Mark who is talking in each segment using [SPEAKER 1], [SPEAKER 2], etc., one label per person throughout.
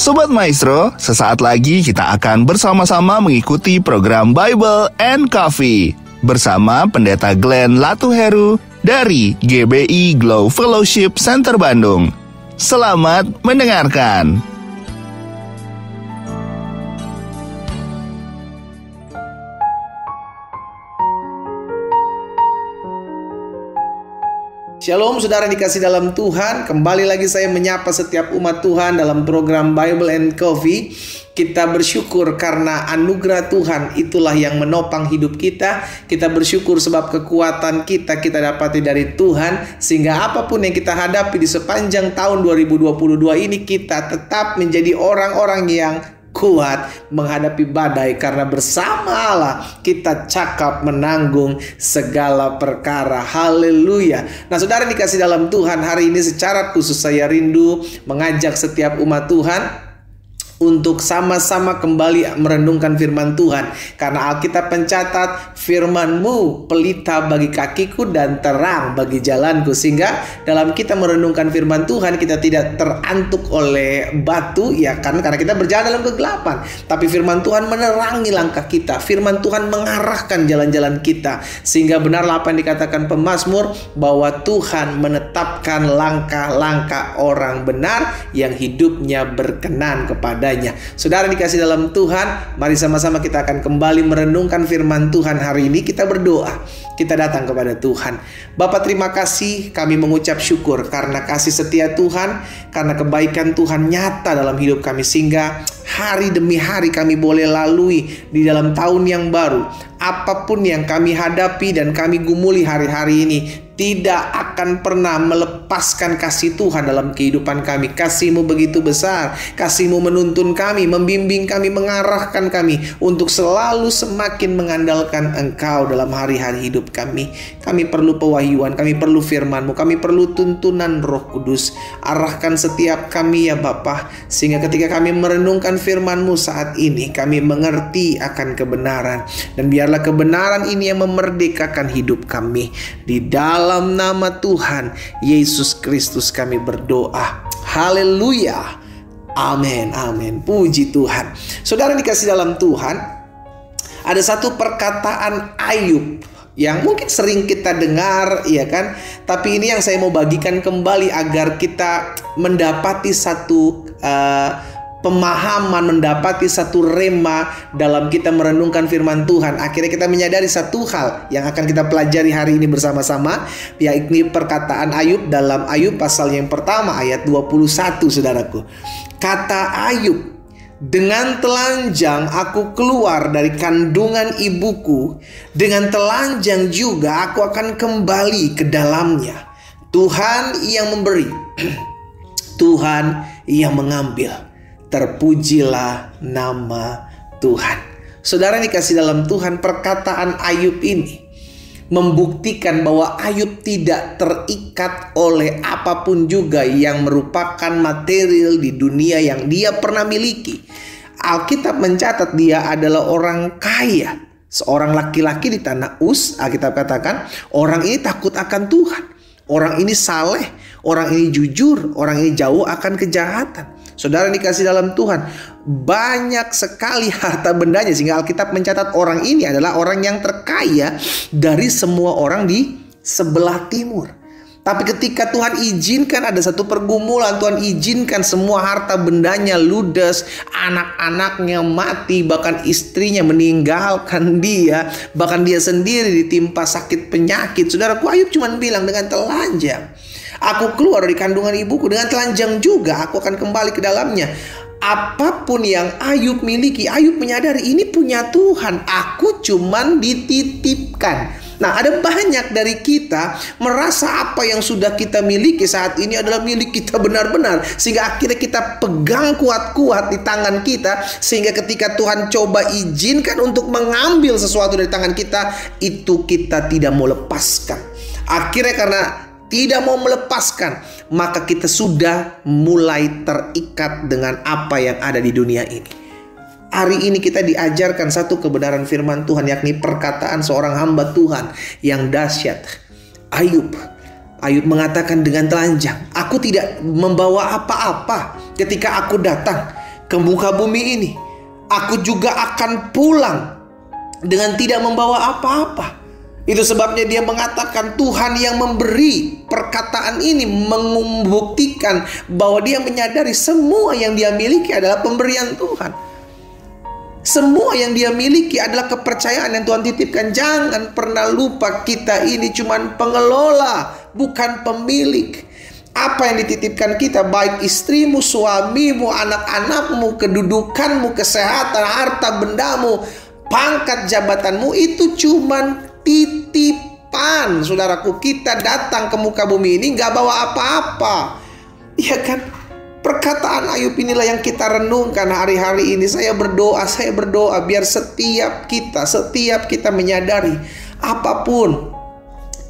[SPEAKER 1] Sobat Maestro, sesaat lagi kita akan bersama-sama mengikuti program Bible and Coffee bersama Pendeta Glenn Latuheru dari GBI Glow Fellowship Center Bandung. Selamat mendengarkan.
[SPEAKER 2] Shalom saudara dikasih dalam Tuhan. Kembali lagi saya menyapa setiap umat Tuhan dalam program Bible and Coffee. Kita bersyukur karena anugerah Tuhan itulah yang menopang hidup kita. Kita bersyukur sebab kekuatan kita dapati dari Tuhan. Sehingga apapun yang kita hadapi di sepanjang tahun 2022 ini, kita tetap menjadi orang-orang yang kuat menghadapi badai, karena bersama Allah kita cakap menanggung segala perkara. Haleluya. Nah saudara dikasih dalam Tuhan, hari ini secara khusus saya rindu mengajak setiap umat Tuhan untuk sama-sama kembali merenungkan firman Tuhan. Karena Alkitab mencatat, firman-Mu pelita bagi kakiku dan terang bagi jalanku. Sehingga dalam kita merenungkan firman Tuhan, kita tidak terantuk oleh batu, ya kan? Karena kita berjalan dalam kegelapan. Tapi firman Tuhan menerangi langkah kita. Firman Tuhan mengarahkan jalan-jalan kita. Sehingga benarlah apa yang dikatakan pemazmur, bahwa Tuhan menetapkan langkah-langkah orang benar yang hidupnya berkenan kepada. Saudara dikasih dalam Tuhan, mari sama-sama kita akan kembali merenungkan firman Tuhan hari ini. Kita berdoa, kita datang kepada Tuhan. Bapa, terima kasih, kami mengucap syukur karena kasih setia Tuhan, karena kebaikan Tuhan nyata dalam hidup kami, sehingga hari demi hari kami boleh lalui di dalam tahun yang baru. Apapun yang kami hadapi dan kami gumuli hari-hari ini, tidak akan pernah melepaskan kasih Tuhan dalam kehidupan kami. Kasih-Mu begitu besar. Kasih-Mu menuntun kami, membimbing kami, mengarahkan kami untuk selalu semakin mengandalkan Engkau dalam hari-hari hidup kami. Kami perlu pewahyuan, kami perlu firman-Mu, kami perlu tuntunan Roh Kudus. Arahkan setiap kami ya Bapa, sehingga ketika kami merenungkan firman-Mu saat ini, kami mengerti akan kebenaran. Dan biarlah kebenaran ini yang memerdekakan hidup kami. Di dalam nama Tuhan Yesus Kristus kami berdoa. Haleluya. Amin, amin. Puji Tuhan. Saudara dikasih dalam Tuhan, ada satu perkataan Ayub yang mungkin sering kita dengar, ya kan? Tapi ini yang saya mau bagikan kembali agar kita mendapati satu pemahaman, mendapati satu rema dalam kita merenungkan firman Tuhan. Akhirnya kita menyadari satu hal yang akan kita pelajari hari ini bersama-sama, yaitu perkataan Ayub dalam Ayub pasal yang pertama ayat 21, saudaraku. Kata Ayub, dengan telanjang aku keluar dari kandungan ibuku, dengan telanjang juga aku akan kembali ke dalamnya. Tuhan yang memberi, Tuhan yang mengambil. Terpujilah nama Tuhan. Saudara dikasih dalam Tuhan, perkataan Ayub ini membuktikan bahwa Ayub tidak terikat oleh apapun juga yang merupakan material di dunia yang dia pernah miliki. Alkitab mencatat dia adalah orang kaya. Seorang laki-laki di tanah Uz, Alkitab katakan orang ini takut akan Tuhan. Orang ini saleh, orang ini jujur, orang ini jauh akan kejahatan. Saudara dikasih dalam Tuhan, banyak sekali harta bendanya, sehingga Alkitab mencatat orang ini adalah orang yang terkaya dari semua orang di sebelah timur. Tapi ketika Tuhan izinkan ada satu pergumulan, Tuhan izinkan semua harta bendanya ludes, anak-anaknya mati, bahkan istrinya meninggalkan dia, bahkan dia sendiri ditimpa sakit penyakit. Saudaraku, Ayub cuma bilang, dengan telanjang aku keluar dari kandungan ibuku, dengan telanjang juga aku akan kembali ke dalamnya. Apapun yang Ayub miliki, Ayub menyadari ini punya Tuhan, aku cuman dititipkan. Nah, ada banyak dari kita merasa apa yang sudah kita miliki saat ini adalah milik kita benar-benar, sehingga akhirnya kita pegang kuat-kuat di tangan kita, sehingga ketika Tuhan coba izinkan untuk mengambil sesuatu dari tangan kita, itu kita tidak mau lepaskan. Akhirnya karena tidak mau melepaskan, maka kita sudah mulai terikat dengan apa yang ada di dunia ini. Hari ini kita diajarkan satu kebenaran firman Tuhan, yakni perkataan seorang hamba Tuhan yang dahsyat. Ayub mengatakan dengan telanjang, aku tidak membawa apa-apa ketika aku datang. ke muka bumi ini. Aku juga akan pulang dengan tidak membawa apa-apa. Itu sebabnya dia mengatakan Tuhan yang memberi. Perkataan ini membuktikan bahwa dia menyadari semua yang dia miliki adalah pemberian Tuhan. Semua yang dia miliki adalah kepercayaan yang Tuhan titipkan. Jangan pernah lupa, kita ini cuma pengelola, bukan pemilik. Apa yang dititipkan kita, baik istrimu, suamimu, anak-anakmu, kedudukanmu, kesehatan, harta bendamu, pangkat jabatanmu, itu cuma titipan. Saudaraku, kita datang ke muka bumi ini gak bawa apa-apa. Iya kan? Perkataan Ayub inilah yang kita renungkan hari-hari ini. Saya berdoa biar setiap kita menyadari apapun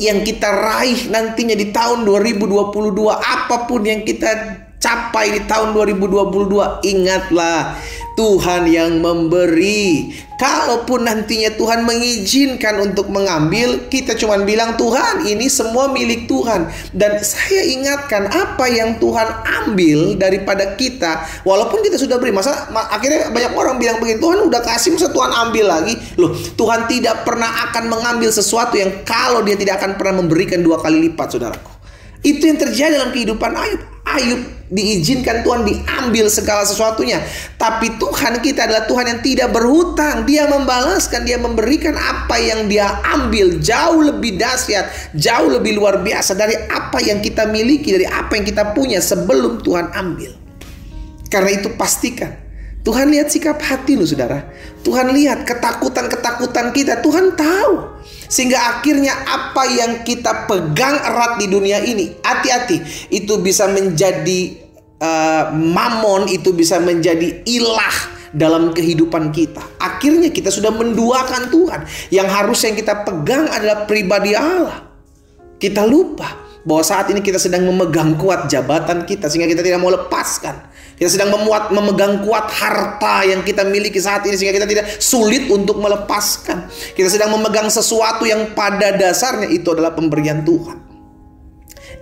[SPEAKER 2] yang kita raih nantinya di tahun 2022, apapun yang kita capai di tahun 2022, ingatlah Tuhan yang memberi. Kalaupun nantinya Tuhan mengizinkan untuk mengambil, kita cuma bilang, Tuhan, ini semua milik Tuhan. Dan saya ingatkan, apa yang Tuhan ambil daripada kita, walaupun kita sudah beri. Akhirnya banyak orang bilang begini, Tuhan udah kasih, masa Tuhan ambil lagi? Loh, Tuhan tidak pernah akan mengambil sesuatu yang kalau dia tidak akan pernah memberikan 2 kali lipat, saudaraku. Itu yang terjadi dalam kehidupan Ayub. Ayub diizinkan Tuhan diambil segala sesuatunya. Tapi Tuhan kita adalah Tuhan yang tidak berhutang. Dia membalaskan, dia memberikan apa yang dia ambil. Jauh lebih dahsyat, jauh lebih luar biasa dari apa yang kita miliki, dari apa yang kita punya sebelum Tuhan ambil. Karena itu pastikan Tuhan lihat sikap hati lu, saudara. Tuhan lihat ketakutan-ketakutan kita. Tuhan tahu. Sehingga akhirnya apa yang kita pegang erat di dunia ini, hati-hati, itu bisa menjadi mamon, itu bisa menjadi ilah dalam kehidupan kita. Akhirnya kita sudah menduakan Tuhan. Yang harusnya yang kita pegang adalah pribadi Allah. Kita lupa bahwa saat ini kita sedang memegang kuat jabatan kita, sehingga kita tidak mau lepaskan. Kita sedang memegang kuat harta yang kita miliki saat ini, sehingga kita tidak sulit untuk melepaskan. Kita sedang memegang sesuatu yang pada dasarnya itu adalah pemberian Tuhan.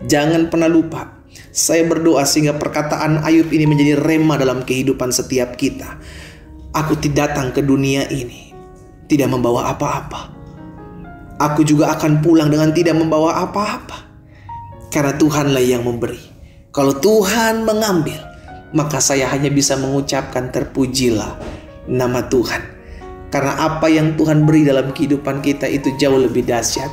[SPEAKER 2] Jangan pernah lupa. Saya berdoa sehingga perkataan Ayub ini menjadi rema dalam kehidupan setiap kita. Aku datang ke dunia ini tidak membawa apa-apa. Aku juga akan pulang dengan tidak membawa apa-apa. Karena Tuhanlah yang memberi. Kalau Tuhan mengambil, maka saya hanya bisa mengucapkan terpujilah nama Tuhan. Karena apa yang Tuhan beri dalam kehidupan kita itu jauh lebih dahsyat,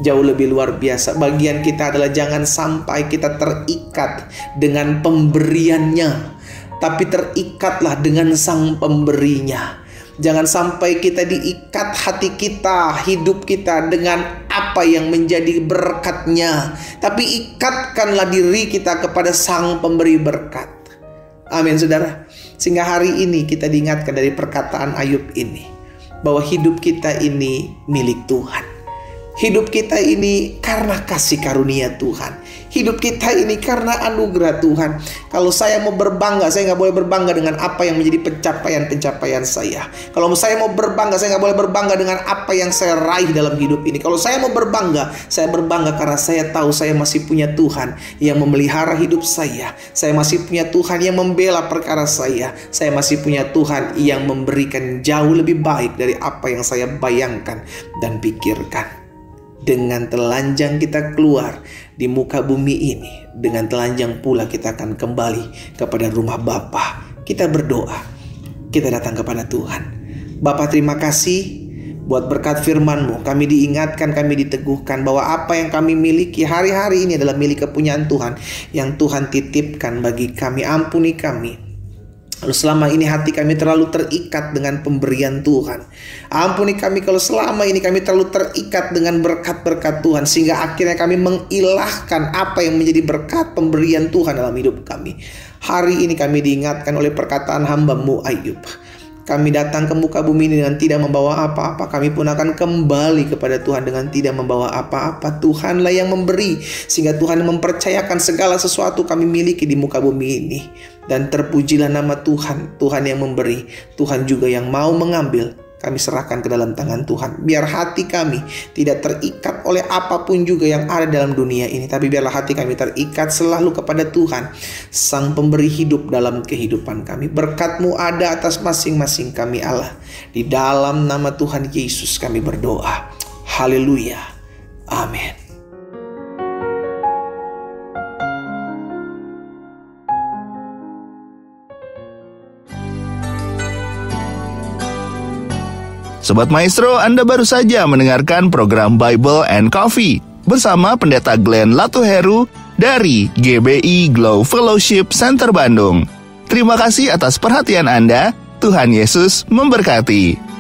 [SPEAKER 2] jauh lebih luar biasa. Bagian kita adalah jangan sampai kita terikat dengan pemberiannya, tapi terikatlah dengan sang pemberinya. Jangan sampai kita diikat hati kita, hidup kita dengan apa yang menjadi berkatnya, tapi ikatkanlah diri kita kepada sang pemberi berkat. Amin, saudara. Sehingga hari ini kita diingatkan dari perkataan Ayub ini, bahwa hidup kita ini milik Tuhan. Hidup kita ini karena kasih karunia Tuhan. Hidup kita ini karena anugerah Tuhan. Kalau saya mau berbangga, saya nggak boleh berbangga dengan apa yang menjadi pencapaian-pencapaian saya. Kalau saya mau berbangga, saya nggak boleh berbangga dengan apa yang saya raih dalam hidup ini. Kalau saya mau berbangga, saya berbangga karena saya tahu saya masih punya Tuhan yang memelihara hidup saya. Saya masih punya Tuhan yang membela perkara saya. Saya masih punya Tuhan yang memberikan jauh lebih baik dari apa yang saya bayangkan dan pikirkan. Dengan telanjang kita keluar di muka bumi ini, dengan telanjang pula kita akan kembali kepada rumah Bapa. Kita berdoa, kita datang kepada Tuhan. Bapa, terima kasih buat berkat firman-Mu. Kami diingatkan, kami diteguhkan bahwa apa yang kami miliki hari-hari ini adalah milik kepunyaan Tuhan, yang Tuhan titipkan bagi kami. Ampuni kami. Kalau selama ini hati kami terlalu terikat dengan pemberian Tuhan. Ampuni kami kalau selama ini kami terlalu terikat dengan berkat-berkat Tuhan, sehingga akhirnya kami mengilahkan apa yang menjadi berkat pemberian Tuhan dalam hidup kami. Hari ini kami diingatkan oleh perkataan hamba-Mu Ayub. Kami datang ke muka bumi ini dengan tidak membawa apa-apa. Kami pun akan kembali kepada Tuhan dengan tidak membawa apa-apa. Tuhanlah yang memberi, sehingga Tuhan mempercayakan segala sesuatu kami miliki di muka bumi ini. Dan terpujilah nama Tuhan, Tuhan yang memberi, Tuhan juga yang mau mengambil. kami serahkan ke dalam tangan Tuhan. Biar hati kami tidak terikat oleh apapun juga yang ada dalam dunia ini, tapi biarlah hati kami terikat selalu kepada Tuhan, Sang Pemberi hidup dalam kehidupan kami. Berkat-Mu ada atas masing-masing kami Allah. Di dalam nama Tuhan Yesus kami berdoa. Haleluya. Amin.
[SPEAKER 1] Sobat Maestro, Anda baru saja mendengarkan program Bible and Coffee bersama Pendeta Glenn Latuheru dari GBI Glow Fellowship Center Bandung. Terima kasih atas perhatian Anda. Tuhan Yesus memberkati.